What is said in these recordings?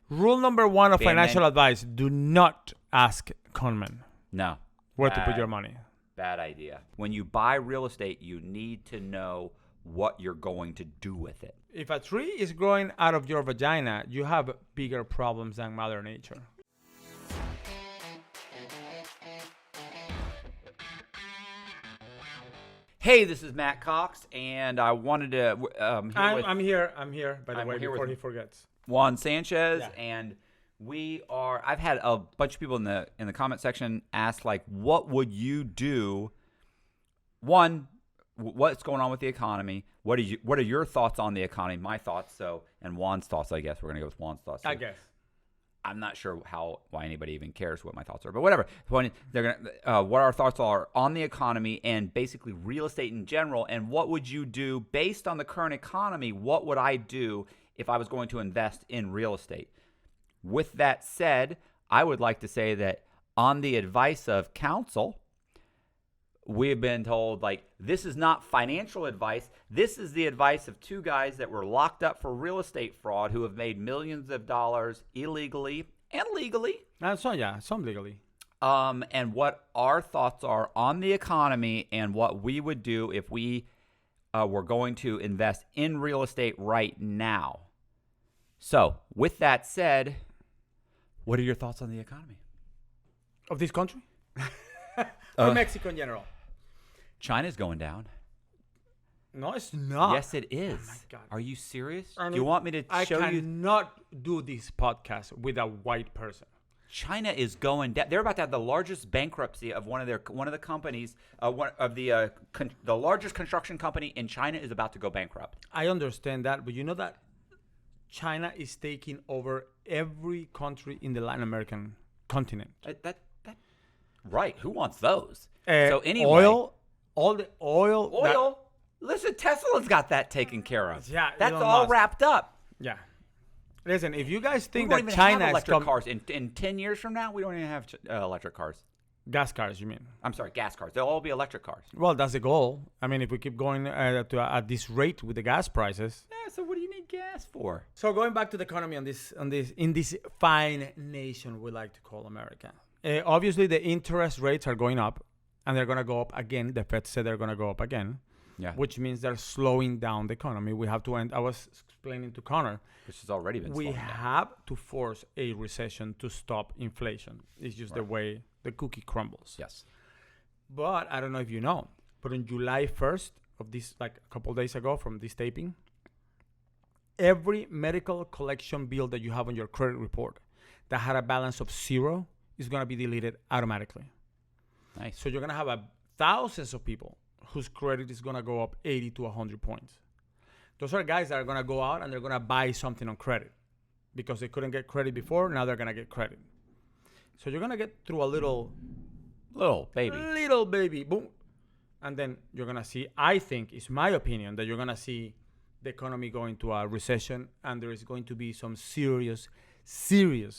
Rule number one of financial advice: do not ask conmen where to put your money. Bad idea. When you buy real estate, you need to know what you're going to do with it. If a tree is growing out of your vagina, you have bigger problems than Mother Nature. Hey, this is Matt Cox, and I wanted to. I'm here. By the way, before he forgets. Juan Sanchez, and we are. I've had a bunch of people in the comment section ask, like, what would you do? One, what's going on with the economy? What are your thoughts on the economy? My thoughts, and Juan's thoughts. I guess we're gonna go with Juan's thoughts. I guess. I'm not sure why anybody even cares what my thoughts are, but whatever. They're gonna what our thoughts are on the economy and basically real estate in general, and what would you do based on the current economy? What would I do if I was going to invest in real estate? With that said, I would like to say that on the advice of counsel, we've been told, like, this is not financial advice. This is the advice of two guys that were locked up for real estate fraud who have made millions of dollars illegally and legally. Some legally. And what our thoughts are on the economy and what we would do if we were going to invest in real estate right now. So, with that said, what are your thoughts on the economy? Of this country? Or Mexico in general? China's going down. No, it's not. Yes, it is. Oh my God. Are you serious? I do you want me to show you? I cannot do this podcast with a white person. China is going down. They're about to have the largest bankruptcy of one of the companies. The largest construction company in China is about to go bankrupt. I understand that, but you know that China is taking over every country in the Latin American continent. Right. Who wants those? So anyway, all the oil. Listen, Tesla's got that taken care of. Yeah, that's Elon all Musk. wrapped up. Yeah. Listen, if you guys think we won't that even China have is electric cars in 10 years from now, we don't even have electric cars. Gas cars, you mean? I'm sorry, gas cars. They'll all be electric cars. Well, that's the goal. I mean, if we keep going at this rate with the gas prices. Yeah. So what do you need gas for? So going back to the economy in this fine nation we like to call America. Obviously, the interest rates are going up, and they're going to go up again. The Fed said they're going to go up again, which means they're slowing down the economy. We have to end. I was explaining to Connor, which has already been. We have to force a recession to stop inflation. It's just the way the cookie crumbles. Yes. But I don't know if you know, but on July 1st of this, like a couple of days ago from this taping, every medical collection bill that you have on your credit report that had a balance of 0 is going to be deleted automatically. Nice. So you're going to have thousands of people whose credit is going to go up 80 to 100 points. Those are guys that are going to go out and they're going to buy something on credit because they couldn't get credit before. Now they're going to get credit. So you're going to get through a little baby, boom. And then you're going to see, I think, it's my opinion, that you're going to see the economy go into a recession and there is going to be some serious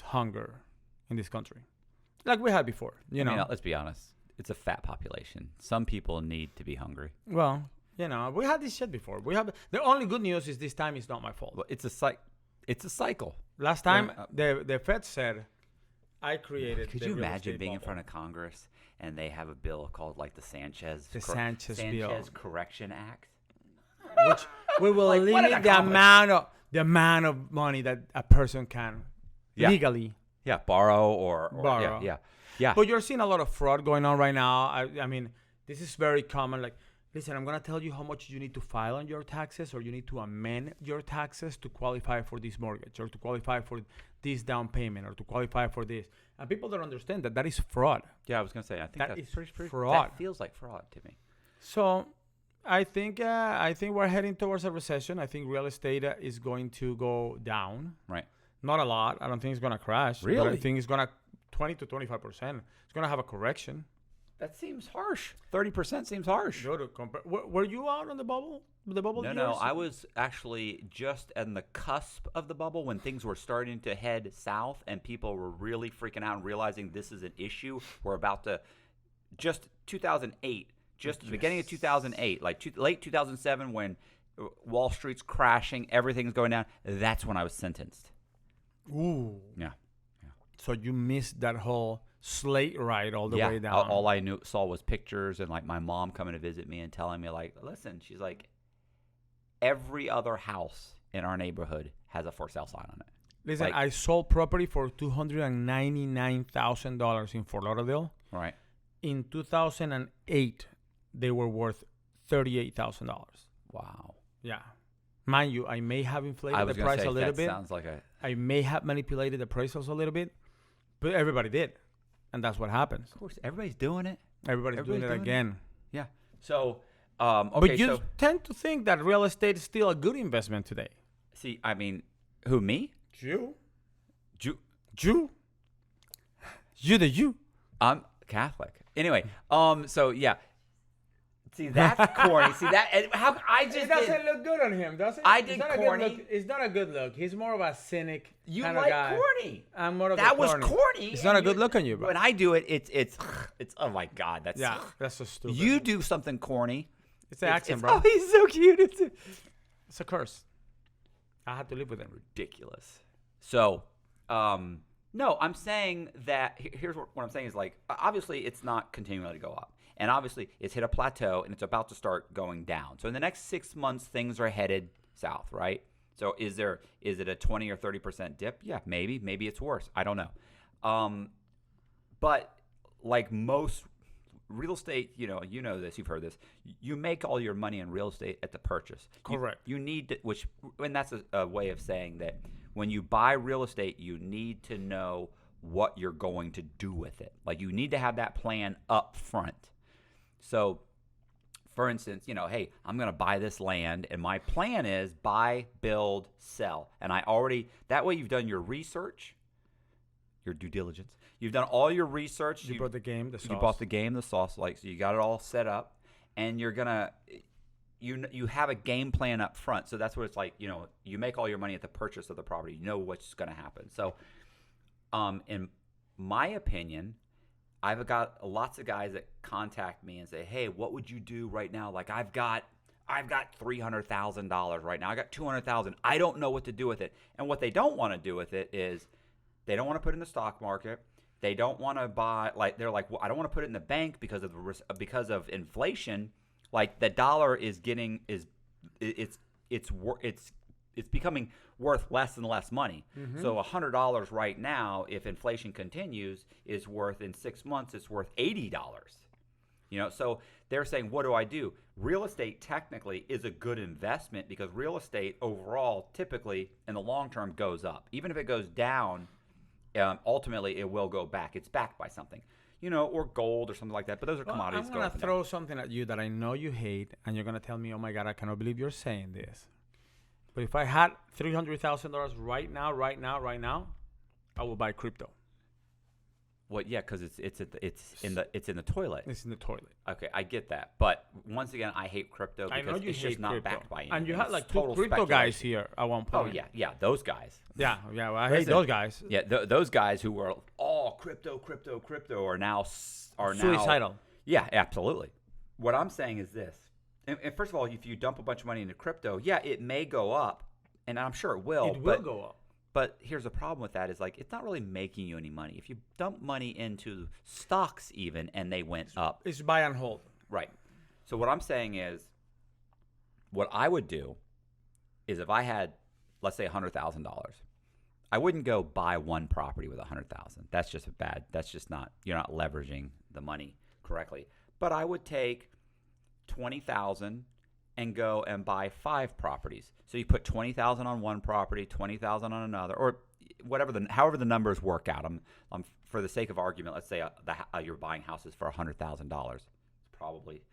hunger in this country. Like we had before, you know. Let's be honest. It's a fat population. Some people need to be hungry. Well, we had this shit before. The only good news is this time it's not my fault. Well, it's a cycle. Last time, the Fed said, I created. Could you imagine being in front of Congress and they have a bill called like the Sanchez bill, Correction Act, which we will limit the amount of money that a person can legally. Yeah, borrow. Yeah. But you're seeing a lot of fraud going on right now. I mean, this is very common. Like, listen, I'm going to tell you how much you need to file on your taxes, or you need to amend your taxes to qualify for this mortgage, or to qualify for this down payment, or to qualify for this. And people don't understand that is fraud. Yeah, I was going to say, I think that's pretty fraud. That feels like fraud to me. So I think we're heading towards a recession. I think real estate is going to go down. Right. Not a lot. I don't think it's going to crash. Really? But I think it's going to 20 to 25%. It's going to have a correction. That seems harsh. 30% seems harsh. Were you out on the bubble? No. I was actually just on the cusp of the bubble when things were starting to head south and people were really freaking out and realizing this is an issue. We're about to just 2008, just the beginning of 2008, like late 2007 when Wall Street's crashing, everything's going down. That's when I was sentenced. Ooh. So you missed that whole slate ride all the way down. All I saw was pictures and like my mom coming to visit me and telling me like, listen, she's like, every other house in our neighborhood has a for sale sign on it. Listen, like, I sold property for $299,000 in Fort Lauderdale. Right. In 2008, they were worth $38,000. Wow. Yeah. Mind you, I may have inflated the price a little bit. Sounds like I may have manipulated the appraisals a little bit, but everybody did. And that's what happens. Of course, everybody's doing it. Everybody's doing it again. Yeah. So, okay. But you tend to think that real estate is still a good investment today. See, I mean, who, me? Jew. Jew. You. I'm Catholic. Anyway, so yeah. See, that's corny. See that? How I just it doesn't look good on him, does it? I did corny. It's not a good look. He's more of a cynic kind like of guy. Corny. I'm more of that a was corny. corny. It's not a good look on you, bro. When I do it, it's oh my god, that's that's so stupid. You do something corny. It's the accent, bro. Oh, he's so cute. It's a curse. I have to live with it. Ridiculous. So, no, I'm saying that here's what I'm saying is like obviously it's not continuing to go up. And obviously, it's hit a plateau, and it's about to start going down. So in the next 6 months, things are headed south, right? So is it a 20 or 30% dip? Yeah, maybe. Maybe it's worse. I don't know. But like most real estate, you know this, you've heard this. You make all your money in real estate at the purchase. Correct. You need to, and that's a way of saying that when you buy real estate, you need to know what you're going to do with it. Like you need to have that plan up front. So, for instance, hey, I'm going to buy this land, and my plan is buy, build, sell. And that way you've done your research, your due diligence. You've done all your research. You bought the game, the sauce. You bought the game, the sauce, so you got it all set up, and you're going to, you have a game plan up front. So that's what it's like, you make all your money at the purchase of the property. You know what's going to happen. So, in my opinion, I've got lots of guys that contact me and say, "Hey, what would you do right now? Like I've got $300,000 right now. I got $200,000. I don't know what to do with it." And what they don't want to do with it is they don't want to put it in the stock market. They don't want to buy they're like, "Well, I don't want to put it in the bank because of inflation. Like the dollar is getting it's becoming worth less and less money. Mm-hmm. So $100 right now, if inflation continues, is worth in 6 months, it's worth $80. So they're saying, what do I do? Real estate technically is a good investment because real estate overall typically in the long term goes up. Even if it goes down, ultimately it will go back. It's backed by something. Or gold or something like that. But those are commodities. I'm going to throw something at you that I know you hate, and you're going to tell me, oh my God, I cannot believe you're saying this. But if I had $300,000 right now, I would buy crypto. Well, yeah, because it's in the toilet. It's in the toilet. Okay, I get that, but once again, I hate crypto because it's just not backed by anything. And you had like two crypto guys here at one point. Oh yeah, those guys. Yeah, well, I hate those guys. Yeah, those guys who were all crypto are now suicidal. Yeah, absolutely. What I'm saying is this. And first of all, if you dump a bunch of money into crypto, yeah, it may go up, and I'm sure it will. It will go up. But here's the problem with that is like it's not really making you any money. If you dump money into stocks even and they went up. It's buy and hold. Right. So what I'm saying is what I would do is if I had, let's say $100,000, I wouldn't go buy one property with $100,000. That's just not, you're not leveraging the money correctly. But I would take $20,000 and go and buy 5 properties. So you put $20,000 on one property, $20,000 on another, or however the numbers work out. I'm for the sake of argument, let's say you're buying houses for $100,000. It's probably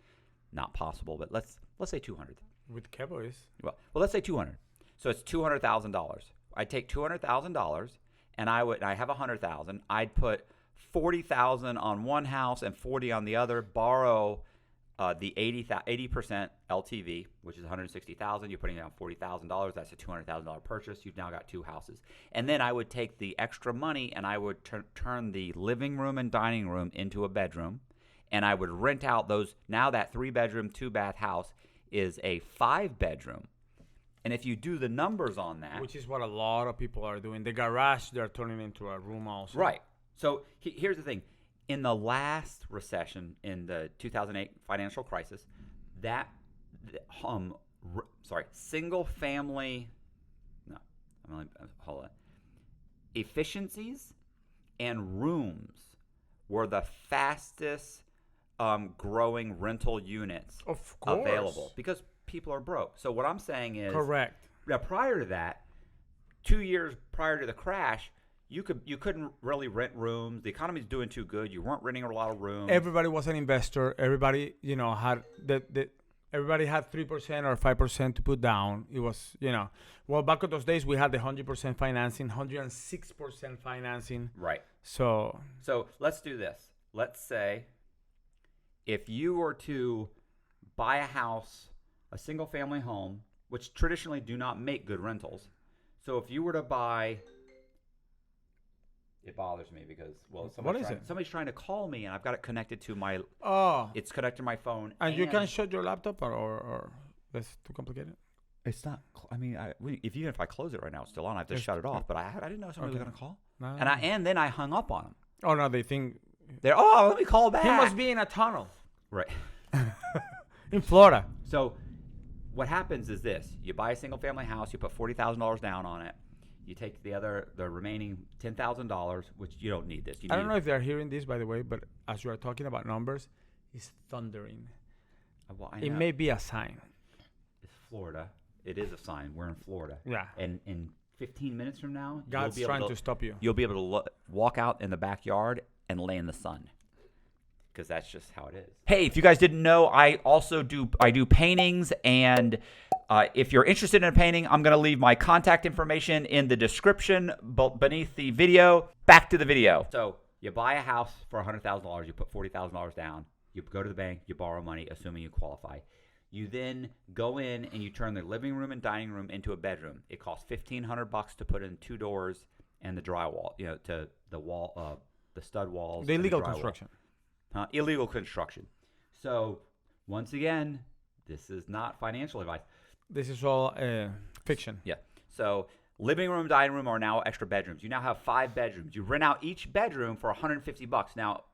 not possible, but let's say $200,000. With Cowboys. Well, let's say $200,000. So it's $200,000. I'd take $200,000 and I have $100,000. I'd put $40,000 on one house and $40,000 on the other. Borrow the 80% LTV, which is $160,000. You're putting down $40,000. That's a $200,000 purchase. You've now got 2 houses. And then I would take the extra money and I would turn the living room and dining room into a bedroom, and I would rent out those. Now that 3-bedroom, 2-bath house is a 5-bedroom. And if you do the numbers on that, which is what a lot of people are doing, the garage they're turning into a room also. Right. So here's the thing. In the last recession, in the 2008 financial crisis, single family, hold on, efficiencies and rooms were the fastest growing rental units available because people are broke. So what I'm saying is, correct. Now, prior to that, 2 years prior to the crash, you couldn't really rent rooms. The economy's doing too good. You weren't renting a lot of rooms. Everybody was an investor. Everybody, had everybody had 3% or 5% to put down. It was, well, back in those days we had the 100% financing, 106% financing. Right. So let's do this. Let's say if you were to buy a house, a single family home, which traditionally do not make good rentals. So if you were to buy, it bothers me because, well, somebody's trying to call me and I've got it connected to my, it's connected to my phone. And you can shut your laptop or that's too complicated? It's not, if I close it right now, it's still on. I have to shut it off, but I didn't know somebody was going to call. No. And then I hung up on them. Oh, no, they think. Let me call back. He must be in a tunnel. Right. In Florida. So what happens is this. You buy a single family house, you put $40,000 down on it. You take the remaining $10,000, which you don't need this. I don't know if they're hearing this, by the way, but as you are talking about numbers, it's thundering. Well, it may be a sign. It's Florida. It is a sign. We're in Florida. Yeah. And in 15 minutes from now, God's trying to stop you. You'll be able to walk out in the backyard and lay in the sun. Because that's just how it is. Hey, if you guys didn't know, I also do paintings, and if you're interested in a painting, I'm going to leave my contact information in the description beneath the video. Back to the video. So you buy a house for $100,000. You put $40,000 down. You go to the bank. You borrow money, assuming you qualify. You then go in and you turn the living room and dining room into a bedroom. It costs $1,500 to put in 2 doors and the drywall, to the wall, the stud walls. The illegal construction. Illegal construction. So, once again, this is not financial advice. This is all fiction. Yeah. So, living room, dining room are now extra bedrooms. You now have 5 bedrooms. You rent out each bedroom for $150. Now,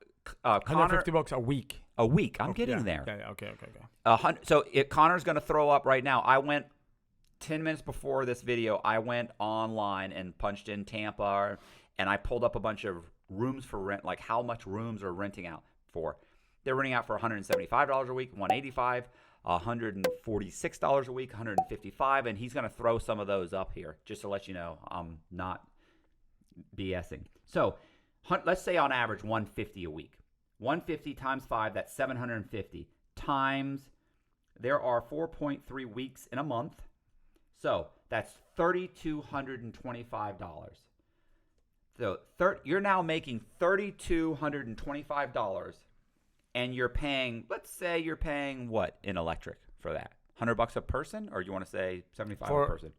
$150 a week. A week. I'm getting there. Yeah. Okay. So, Connor's going to throw up right now. I went 10 minutes before this video. I went online and punched in Tampa, and I pulled up a bunch of rooms for rent, like how much rooms are renting out for. They're renting out for $175 a week, $185, $146 a week, $155, and he's going to throw some of those up here just to let you know I'm not BSing. So let's say on average $150 a week. $150 times 5, that's $750 times. There are 4.3 weeks in a month, so that's $3,225. So you're now making $3,225, and you're paying. Let's say you're paying what in electric for that? $100 a person, or you want to say $75 a person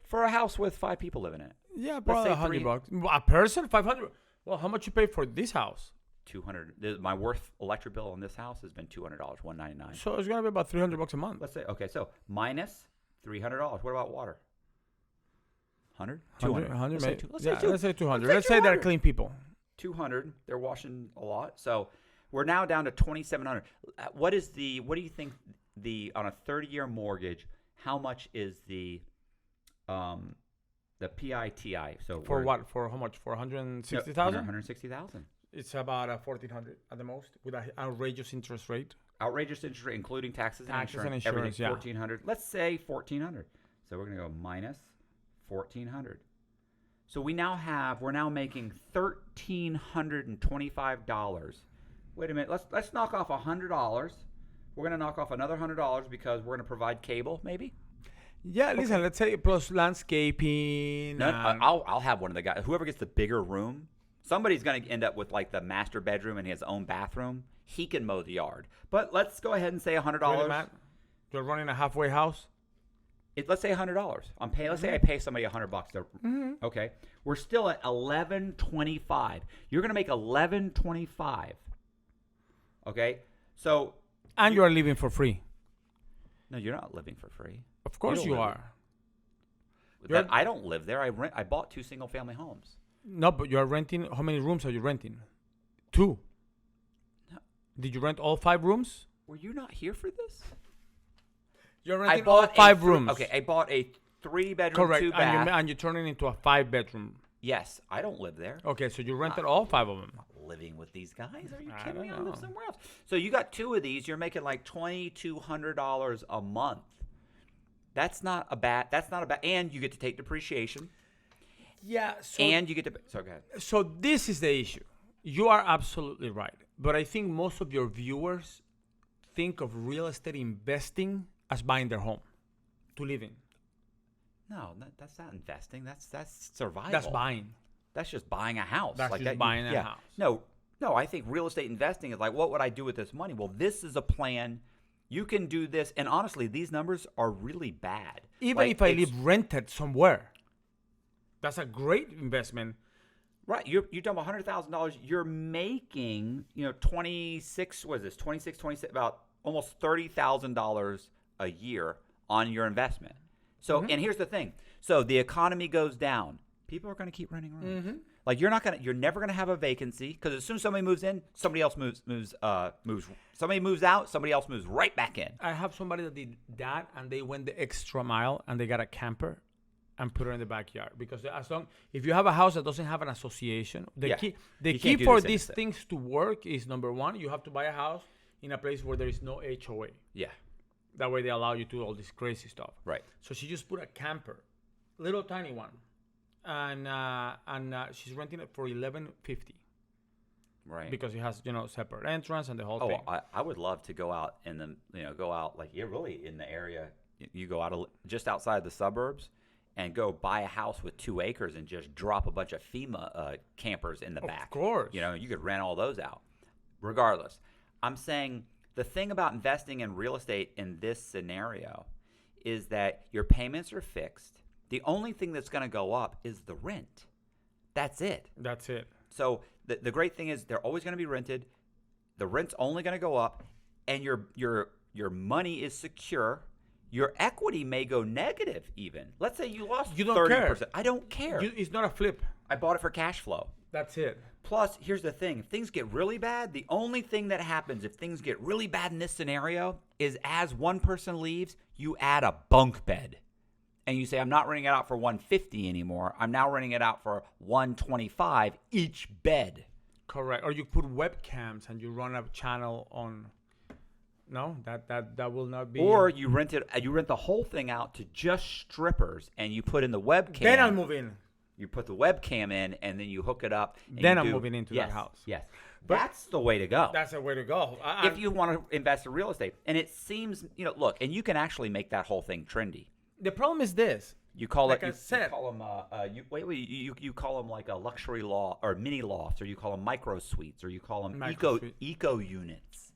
for a house with 5 people living in it? Yeah, probably $100 a person. $500. Well, how much you pay for this house? $200. My worth electric bill on this house has been $200, $199. So it's gonna be about $300 a month. Let's say so minus $300. What about water? 100? 200 maybe. Let's say 200. Let's say they're clean people. 200. They're washing a lot. So we're now down to $2,700. What do you think on a 30-year mortgage, how much is the PITI? So for what? For how much? For 160,000? 160,000. It's about $1,400 at the most with an outrageous interest rate. Outrageous interest rate, including taxes and insurance. Everything's $1,400. Let's say $1,400. So we're going to go minus $1,400. So we're now making $1,325. Wait a minute. Let's knock off $100. We're going to knock off another $100 because we're going to provide cable, maybe. Yeah, listen. Let's say plus landscaping. I'll have one of the guys. Whoever gets the bigger room, somebody's going to end up with like the master bedroom and his own bathroom. He can mow the yard. But let's go ahead and say $100. Really, Matt? You're running a halfway house. Let's say $100. Let's say I pay somebody $100. Okay, we're still at $1,125. You're going to make $1,125. Okay, so you are living for free. No, you're not living for free. Of course you are. I don't live there. I bought 2 single-family homes. No, but you are renting. How many rooms are you renting? 2. No. Did you rent all 5 rooms? Were you not here for this? You're I renting all bought 5 rooms. Okay, I bought a 3-bedroom, Correct. 2-bath. And you turn it into a 5-bedroom. Yes, I don't live there. Okay, so you rented all 5 of them. I'm living with these guys? Are you I kidding me? I don't live know. somewhere else. So you got 2 of these. You're making like $2,200 a month. That's not a bad. And you get to take depreciation. Yeah. And you get to. So go ahead. So this is the issue. You are absolutely right. But I think most of your viewers think of real estate investing as buying their home to live in. No, that's not investing. That's survival. That's buying. That's just buying a house. That's like just that, buying a house. No, I think real estate investing is like, what would I do with this money? Well, this is a plan. You can do this. And honestly, these numbers are really bad. Even Like, if I it's- live rented somewhere, that's a great investment. Right, you're talking about $100,000. You're making, 26. What is this? 26, about almost $30,000 a year on your investment. So, and here's the thing. So the economy goes down. People are going to keep renting rooms. Like you're never going to have a vacancy because as soon as somebody moves in, somebody else moves. Somebody moves out, somebody else moves right back in. I have somebody that did that, and they went the extra mile, and they got a camper and put it in the backyard. Because if you have a house that doesn't have an association, the key You can't do for this in these the- things to work is, number one, you have to buy a house in a place where there is no HOA. Yeah, That way they allow you to do all this crazy stuff. right. So she just put a camper, little tiny one, and she's renting it for $11.50 Right. because it has separate entrance and the whole Oh, thing. I would love to go out in like you're really in the area. You go out just outside the suburbs and go buy a house with 2 acres and just drop a bunch of FEMA campers in the back. Of course. You could rent all those out. Regardless, I'm saying the thing about investing in real estate in this scenario is that your payments are fixed. The only thing that's going to go up is the rent. That's it. That's it. So the great thing is they're always going to be rented. The rent's only going to go up, and your money is secure. Your equity may go negative even. Let's say you lost 30%. You don't care. I don't care. It's not a flip. I bought it for cash flow. That's it. Plus, here's the thing. If things get really bad, the only thing that happens if things get really bad in this scenario is as one person leaves, you add a bunk bed. And you say, I'm not renting it out for $150 anymore. I'm now renting it out for $125 each bed. Correct. Or you put webcams and you run a channel on. No, that will not be. Or you rent the whole thing out to just strippers, and you put in the webcam. Then I'll move in. You put the webcam in, and then you hook it up. And Then you I'm do- moving into that house. Yes, But- that's the way to go. That's a way to go. If you want to invest in real estate, and it seems, look, and you can actually make that whole thing trendy. The problem is this. You call Like it. I said- you call them. You call them like a luxury law or mini lofts, or you call them micro suites, or you call them Micro-suite. eco units.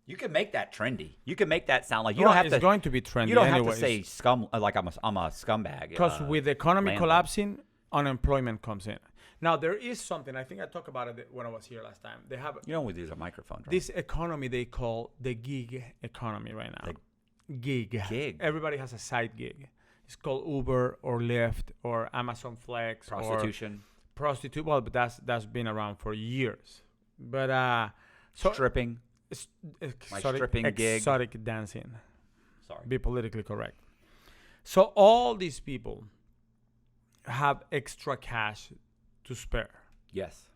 You can make that trendy. You can make that sound like you Well, don't have it's to. going to be trendy. You don't have anyways. to say scum like I'm a scumbag. Because with the economy landlord. collapsing, unemployment comes in. Now there is something. I think I talked about it when I was here last time. They have You don't use a microphone. Right? this economy they call the gig economy right now. Gig. Everybody has a side gig. It's called Uber or Lyft or Amazon Flex prostitution, or prostitute. Well, but that's been around for years. But so stripping. stripping gig. exotic dancing. Sorry. Be politically correct. So all these people have extra cash to spare, Yes.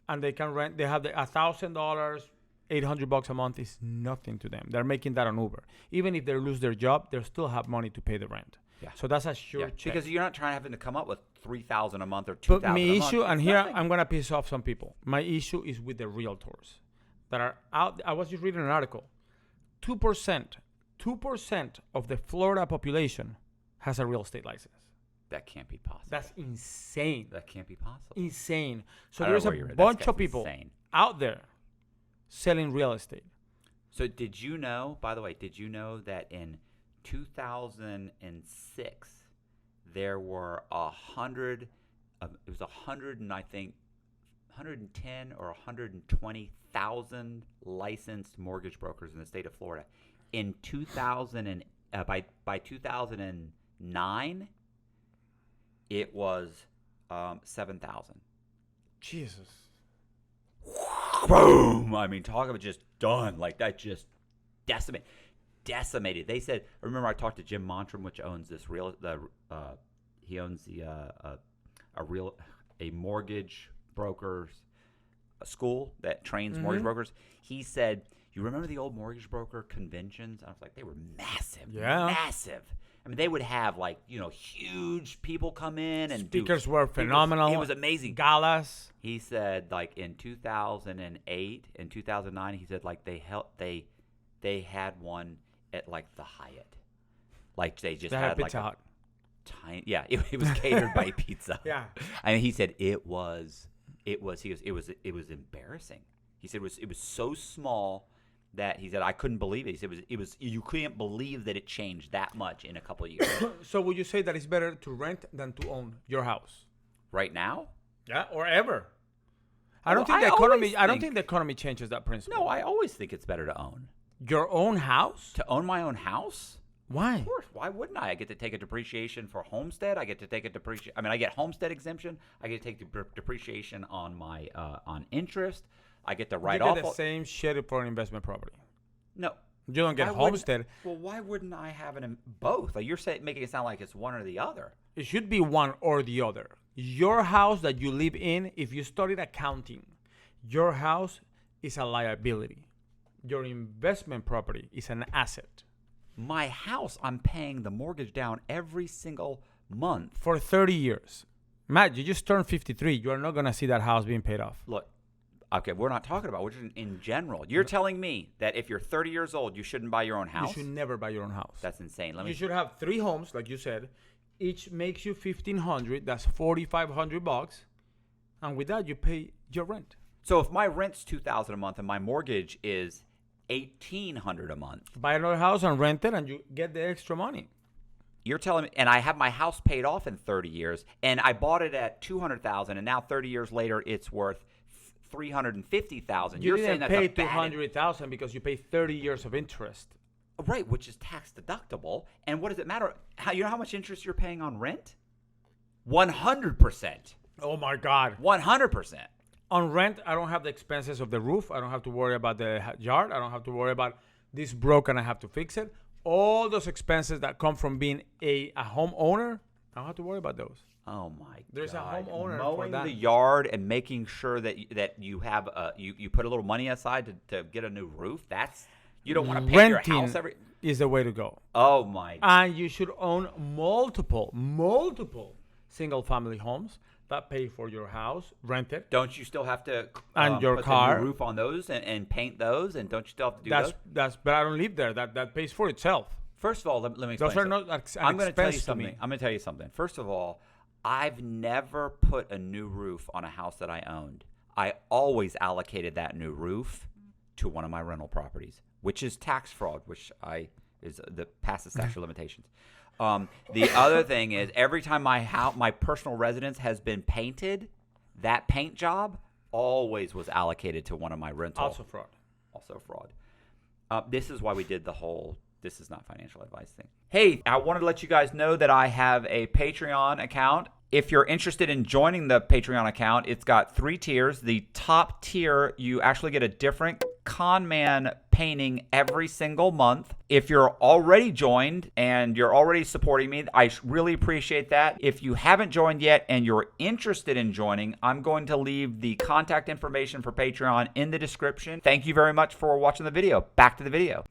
and they can rent. They have the $1,000, $800 a month is nothing to them. They're making that on Uber. Even if they lose their job, they still have money to pay the rent. Yeah. So that's a sure check. Because you're not trying to having to come up with $3,000 a month or But $2,000 a my month. issue, and It's here nothing. I'm gonna piss off some people. My issue is with the realtors that are out. I was just reading an article. 2% of the Florida population has a real estate license. That can't be possible. That's insane. That can't be possible. Insane. So I don't there's know a where you're at. bunch That's of people insane. out there selling real estate. So did you know, by the way, that in 2006 there were 100 it was 100 and I think 110 or 120,000 licensed mortgage brokers in the state of Florida. In 2000 and by 2009 it was $7,000. Jesus. Boom! I mean, talk about just done like that. Just decimated. They said. Remember, I talked to Jim Montrum, which owns this he owns a mortgage brokers school that trains mortgage brokers. He said, "You remember the old mortgage broker conventions?" I was like, "They were massive, massive." I mean, they would have huge people come in and speakers were phenomenal. It was amazing. Galas. He said, in 2008 and 2009, he said they had one at the Hyatt. They just had Pizza Hut. Tiny, yeah, it was catered by Pizza. Yeah. I mean, he said it was embarrassing. He said it was so small that he said I couldn't believe it. He said it was you couldn't believe that it changed that much in a couple of years. So would you say that it's better to rent than to own your house? Right now? Yeah, or ever. I don't think the economy changes that principle. No, I always think it's better to own. Your own house? To own my own house? Why? Of course. Why wouldn't I? I get to take a depreciation for homestead. I get to take a depreciation. I mean, I get homestead exemption. I get to take the depreciation on my on interest. I get to write off. You get the same shit for an investment property. No. You don't get homestead. Well, why wouldn't I have it in both? You're making it sound like it's one or the other. It should be one or the other. Your house that you live in, if you studied accounting, your house is a liability. Your investment property is an asset. My house, I'm paying the mortgage down every single month. For 30 years. Matt, you just turned 53. You are not going to see that house being paid off. Look, okay, we're not talking about, we're just in general. You're telling me that if you're 30 years old, you shouldn't buy your own house? You should never buy your own house. That's insane. You should have 3 homes, like you said. Each makes you $1,500. That's $4,500. And with that, you pay your rent. So if my rent's $2,000 a month and my mortgage is $1,800 a month, buy another house and rent it, and you get the extra money. You're telling me, and I have my house paid off in 30 years, and I bought it at $200,000, and now 30 years later, it's worth $350,000. You're saying that's pay $200,000 because you pay 30 years of interest. Right, which is tax deductible. And what does it matter? You know how much interest you're paying on rent? 100%. Oh my God. 100%. On rent, I don't have the expenses of the roof. I don't have to worry about the yard. I don't have to worry about this broke and I have to fix it. All those expenses that come from being a homeowner, I don't have to worry about those. Oh my God! There's a homeowner mowing for that. the yard and making sure that you have you put a little money aside to get a new roof. You don't want to pay your house every. Is the way to go. Oh my! And you should own multiple single family homes that pay for your house, rent it. Don't you still have to and your put car the new roof on those and paint those? And don't you still have to do those? But I don't live there. That pays for itself. First of all, let me explain. Those are not I'm going to tell you to something. me. I'm going to tell you something. First of all, I've never put a new roof on a house that I owned. I always allocated that new roof to one of my rental properties, which is tax fraud, which is the past the statute of limitations. The other thing is every time my personal residence has been painted, that paint job always was allocated to one of my rental. Also fraud. This is why we did the whole this is not financial advice thing. Hey, I wanted to let you guys know that I have a Patreon account. If you're interested in joining the Patreon account, it's got 3 tiers. The top tier, you actually get a different con man painting every single month. If you're already joined and you're already supporting me, I really appreciate that. If you haven't joined yet and you're interested in joining, I'm going to leave the contact information for Patreon in the description. Thank you very much for watching the video. Back to the video.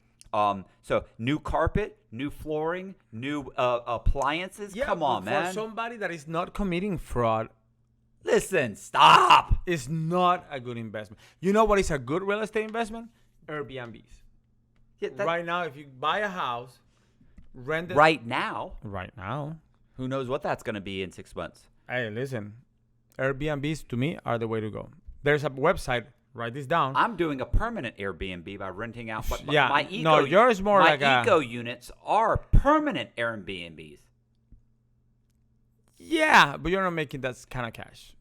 So new carpet, new flooring, new appliances. Yeah, come on, man. For somebody that is not committing fraud, listen, stop. It's not a good investment. You know what is a good real estate investment? Airbnbs. Yeah, right now, if you buy a house, rent it. Right now. Who knows what that's going to be in 6 months? Hey, listen. Airbnbs, to me, are the way to go. There's a website. Write this down. I'm doing a permanent Airbnb by renting out. But yours more like my eco units are permanent Airbnbs. Yeah, but you're not making that kind of cash.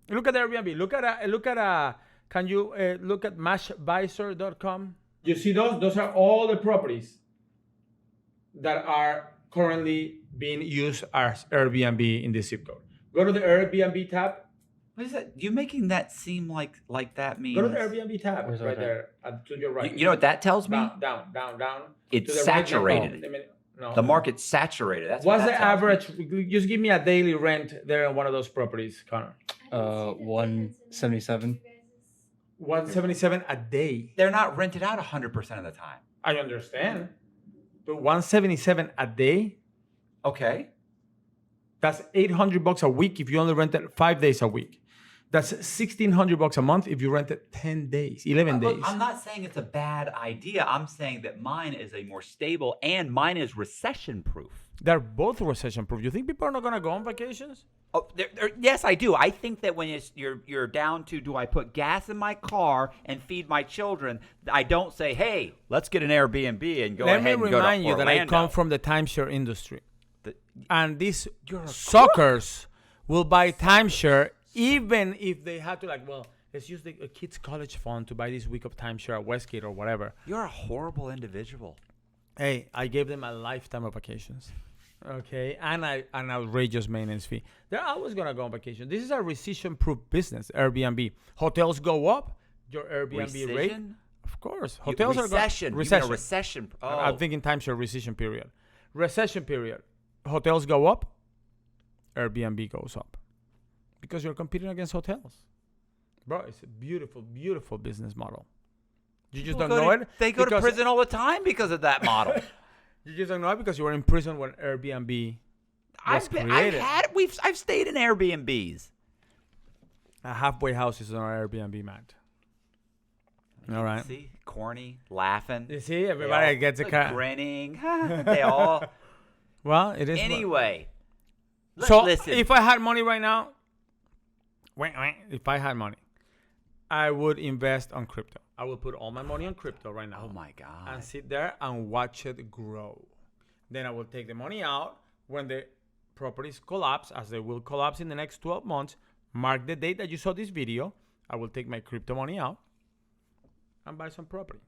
Look at Airbnb. Can you look at mashvisor.com? You see those? Those are all the properties that are currently being used as Airbnb in this zip code. Go to the Airbnb tab. What is that? You're making that seem like that means. Go to the Airbnb tab Where's right that? there to your right. You know what that tells me? Down. It's To the right, saturated. no. The market's saturated. That's what What's that the tells me. average? Just give me a daily rent there on one of those properties, Connor. 177. 177 a day. They're not rented out 100% of the time. I understand, but 177 a day. Okay. That's $800 a week if you only rent it 5 days a week. That's $1,600 a month if you rent it 10 days, 11 days. Look, I'm not saying it's a bad idea. I'm saying that mine is a more stable and mine is recession proof. They're both recession proof. You think people are not going to go on vacations? Oh, yes, I do. I think that when you're down to, do I put gas in my car and feed my children? I don't say, hey, let's get an Airbnb and go ahead and go to Orlando. Let me remind you that I come from the timeshare industry. And these suckers will buy timeshare even if they have to, like, well, let's use the kids' college fund to buy this week of timeshare at Westgate or whatever. You're a horrible individual. Hey, I gave them a lifetime of vacations. Okay, and an outrageous maintenance fee. They're always gonna go on vacation. This is a recession-proof business. Airbnb. Hotels go up. Your Airbnb rate, of course. Hotels recession. are recession. You mean a recession. Oh. I'm thinking timeshare recession period. Recession period. Hotels go up. Airbnb goes up because you're competing against hotels, bro. It's a beautiful, beautiful business model. You just don't know it. They go to prison all the time because of that model. You just don't know it because you were in prison when Airbnb was created. I've stayed in Airbnbs. A halfway house is on our Airbnb, Matt. All right. See, corny, laughing. You see, everybody gets a car. Grinning. They all. Well, it is. Anyway. So listen. if I had money right now, if I had money, I would invest on crypto. I would put all my money on crypto right now. Oh my God. And sit there and watch it grow. Then I will take the money out when the properties collapse, as they will collapse in the next 12 months. Mark the date that you saw this video. I will take my crypto money out and buy some property.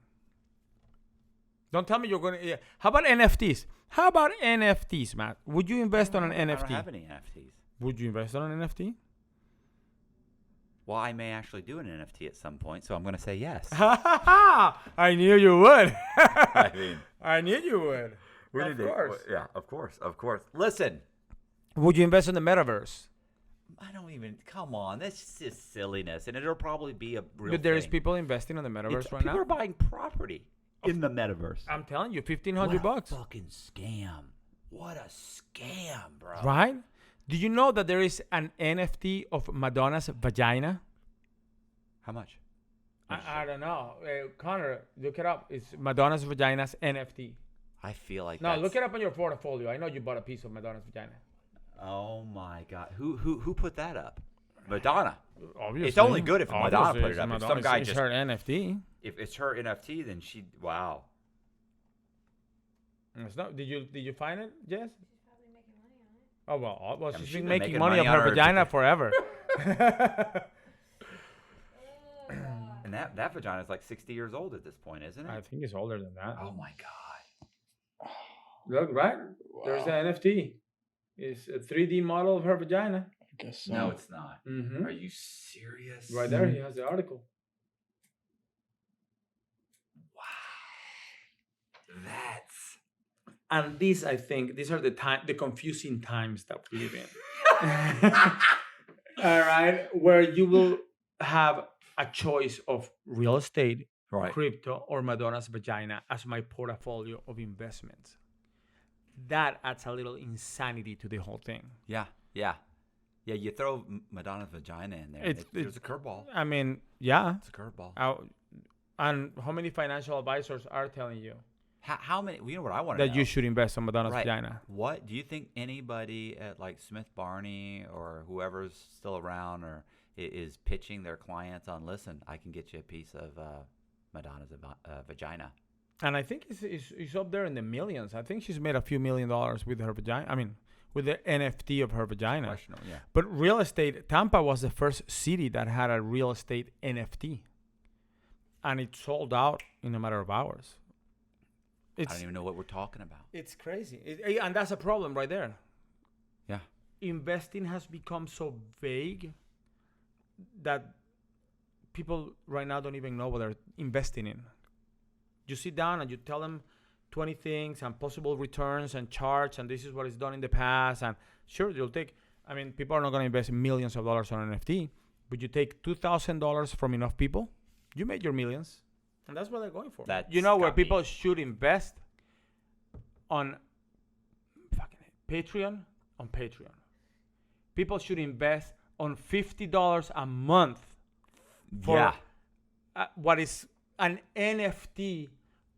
Don't tell me you're going to. Yeah. How about NFTs? How about NFTs, Matt? Would you invest on an NFT? I don't have any NFTs. Would you invest on an NFT? Well, I may actually do an NFT at some point, so I'm going to say yes. I knew you would. I knew you would. Of course. Yeah, of course. Listen. Would you invest in the metaverse? I don't even, come on. That's just silliness, and it'll probably be a real But there's thing. people investing in the metaverse right now. People are buying property in the metaverse. I'm telling you, $1,500. What a fucking scam. What a scam, bro. Right? Do you know that there is an NFT of Madonna's vagina? How much? I don't know. Connor, look it up. It's Madonna's vagina's NFT. I feel like No, look it up on your portfolio. I know you bought a piece of Madonna's vagina. Oh my God. Who put that up? Madonna. Obviously. It's only good if Madonna put it up. If some guy it's just her NFT. If it's her NFT, then she wow. It's not, did you find it, Jess? Oh well, she's been making making money money off on her her vagina forever. And that vagina is like 60 years old at this point, isn't it? I think it's older than that. Oh my God. Look, right? Wow. There's the NFT. It's a 3D model of her vagina. I guess so. No, it's not. Mm-hmm. Are you serious? Right there, he has the article. Wow. That's. And these, I think, these are the confusing times that we live in. All right, where you will have a choice of real estate, crypto, or Madonna's vagina as my portfolio of investments. That adds a little insanity to the whole thing. Yeah. You throw Madonna's vagina in there. It's a curveball. I mean, yeah. It's a curveball. And how many financial advisors are telling you? How many? You know what I want to know? That you should invest on Madonna's vagina. What do you think anybody at like Smith Barney or whoever's still around or is pitching their clients on? Listen, I can get you a piece of Madonna's vagina. And I think it's up there in the millions. I think she's made a few $1 million with her vagina. I mean, with the NFT of her vagina. Questionable, yeah. But real estate, Tampa was the first city that had a real estate NFT. And it sold out in a matter of hours. I don't even know what we're talking about. It's crazy. And that's a problem right there. Yeah. investing has become so vague that people right now don't even know what they're investing in. You sit down and you tell them 20 things and possible returns and charts, and this is what is done in the past. And sure, you'll take, I mean, people are not going to invest millions of dollars on NFT, but you take $2,000 from enough people, you made your millions. And that's what they're going for. That's you know where got me. people should invest on Patreon? On Patreon. People should invest on $50 a month for what is an NFT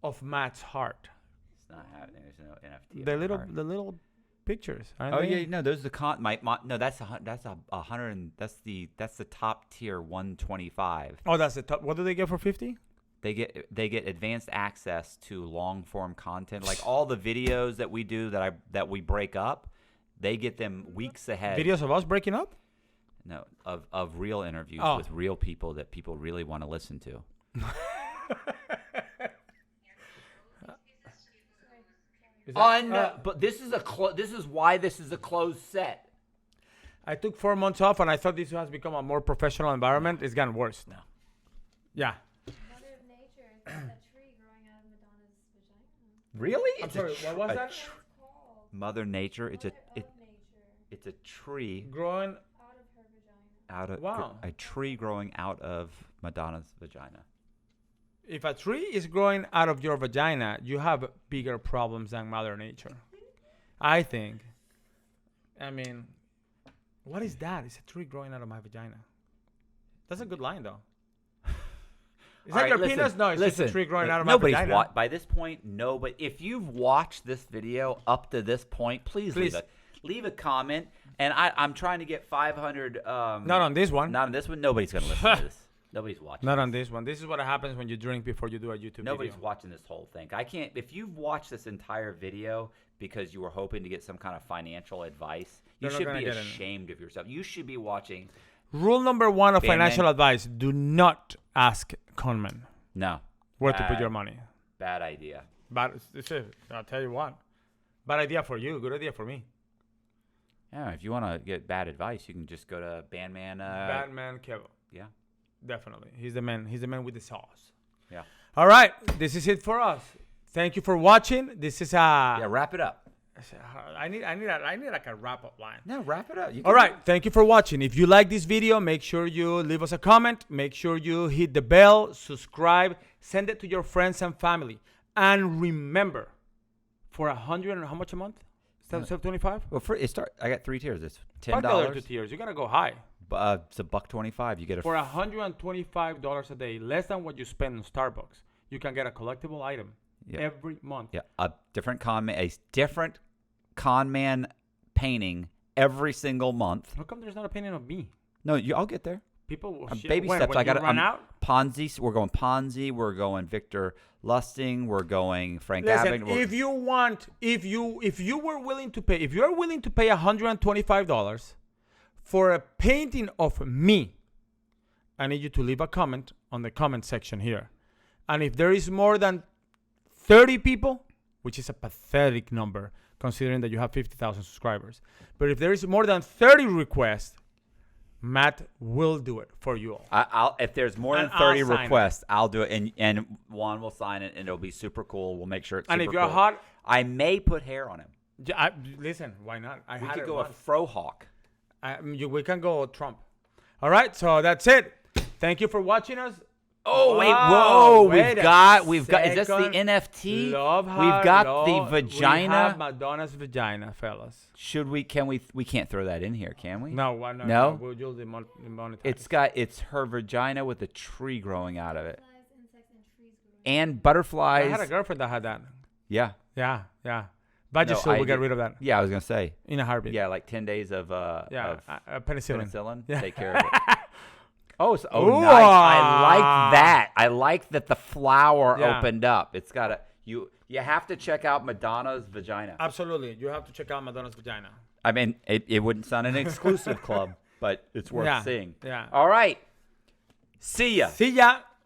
of Matt's heart. It's not happening. There's no NFT. The little pictures. Oh yeah, no, those are the no, that's a hundred. That's the top tier 125. Oh, that's the top. What do they get for 50? They get advanced access to long form content, like all the videos that we do that we break up. They get them weeks ahead. Videos of us breaking up? No, of real interviews with real people that people really want to listen to. But this is why this is a closed set. I took 4 months off, and I thought this has become a more professional environment. It's gotten worse now. Yeah. Mother of Nature, it's a tree growing out of Madonna's vagina. Really? I'm sorry, what was that? That's what it's called. Mother Nature. Nature. It's a tree Growing Out of her vagina. Wow. a tree growing out of Madonna's vagina. If a tree is growing out of your vagina, you have bigger problems than Mother Nature. I think. I mean, what is that? It's a tree growing out of my vagina. That's a good line, though. Is that your penis? No, it's just a tree growing out of my vagina. By this point, no. But if you've watched this video up to this point, please. Leave a comment. And I'm trying to get 500. Not on this one. Not on this one. Nobody's going to listen to this. Nobody's watching. Not on this one. This is what happens when you drink before you do a YouTube Nobody's video. watching this whole thing. I can't. If you've watched this entire video because you were hoping to get some kind of financial advice, you should be ashamed of yourself. You should be watching. Rule number 1 of financial advice: do not ask conmen No. where to put your money. Bad idea. But I'll tell you what. Bad idea for you. Good idea for me. Yeah, if you want to get bad advice, you can just go to Bandman. Bandman Kevo. Yeah. Definitely. He's the man. He's the man with the sauce. Yeah. All right. This is it for us. Thank you for watching. This is wrap it up. I need like a wrap-up line. No, wrap it up. All right. Thank you for watching. If you like this video, make sure you leave us a comment. Make sure you hit the bell, subscribe, send it to your friends and family. And remember, for $100 and how much a month? $7.25? Well, I got 3 tiers. It's $5 $10. 2 tiers. You gotta go high. It's $1.25. You get For $125 a day, less than what you spend on Starbucks, you can get a collectible item every month. Yeah, a different con man painting every single month. How come there's not a painting of me? No, I'll get there. People baby steps. When I got to run out. Ponzi. We're going Ponzi. We're going Victor Lusting. We're going Frank Listen, Abagnale. if you are willing to pay $125 for a painting of me, I need you to leave a comment on the comment section here. And if there is more than 30 people, which is a pathetic number considering that you have 50,000 subscribers, but if there is more than 30 requests, Matt will do it for you all. If there's more than 30 requests, I'll do it, and Juan will sign it, and it'll be super cool. We'll make sure it's super cool. And if you're hot, I may put hair on him. Listen, why not? We could go a frohawk. We can go Trump. All right, so that's it. Thank you for watching us. Oh wait, whoa! We've got. Is this the NFT? We've got the vagina. We have Madonna's vagina, fellas. Should we? Can we? We can't throw that in here, can we? No. We'll demonetize. It's her vagina with a tree growing out of it, and butterflies. I had a girlfriend that had that. Yeah. Vagisil will get rid of that. Yeah, I was gonna say in a heartbeat. Yeah, like 10 days of penicillin. Yeah. Take care of it. Nice. I like that. I like that the flower opened up. It's got you have to check out Madonna's vagina. Absolutely. You have to check out Madonna's vagina. I mean, it wouldn't sound an exclusive club, but it's worth seeing. Yeah. All right. See ya.